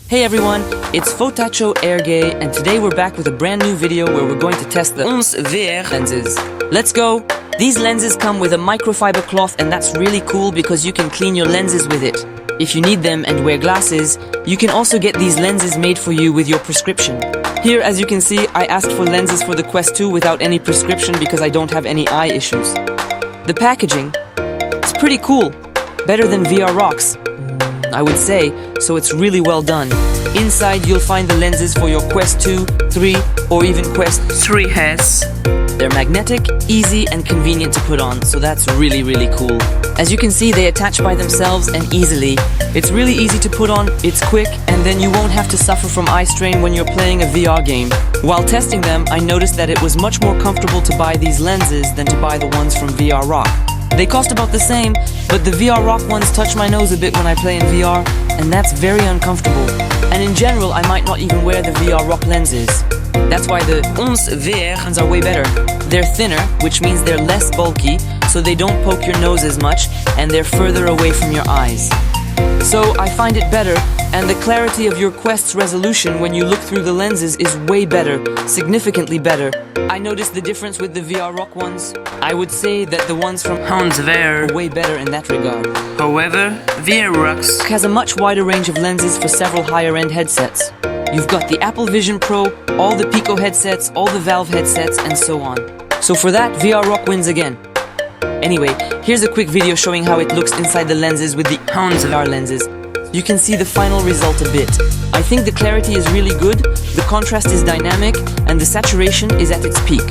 Hey everyone, it's Fotacho Ergay, and today we're back with a brand new video where we're going to test the HONS VR lenses. Let's go! These lenses come with a microfiber cloth, and that's really cool because you can clean your lenses with it. If you need them and wear glasses, you can also get these lenses made for you with your prescription. Here, as you can see, I asked for lenses for the Quest 2 without any prescription because I don't have any eye issues. The packaging, it's pretty cool. Better than VR Rocks, I would say, so it's really well done. Inside you'll find the lenses for your Quest 2, 3, or even Quest 3 heads. They're magnetic, easy, and convenient to put on, so that's really cool. As you can see, they attach by themselves and easily. It's really easy to put on, it's quick, and then you won't have to suffer from eye strain when you're playing a VR game. While testing them, I noticed that it was much more comfortable to buy these lenses than to buy the ones from VR Rock. They cost about the same, but the VR Rock ones touch my nose a bit when I play in VR, and that's very uncomfortable. And in general, I might not even wear the VR Rock lenses. That's why the HONS VR ones are way better. They're thinner, which means they're less bulky, so they don't poke your nose as much, and they're further away from your eyes. So I find it better, and the clarity of your Quest's resolution when you look through the lenses is way better, significantly better. I noticed the difference with the VR Rock ones. I would say that the ones from HONS VR are way better in that regard. However, VR Rocks has a much wider range of lenses for several higher-end headsets. You've got the Apple Vision Pro, all the PICO headsets, all the Valve headsets, and so on. So for that, VR Rock wins again. Anyway, here's a quick video showing how it looks inside the lenses with the HONS VR lenses. You can see the final result a bit. I think the clarity is really good, the contrast is dynamic, and the saturation is at its peak.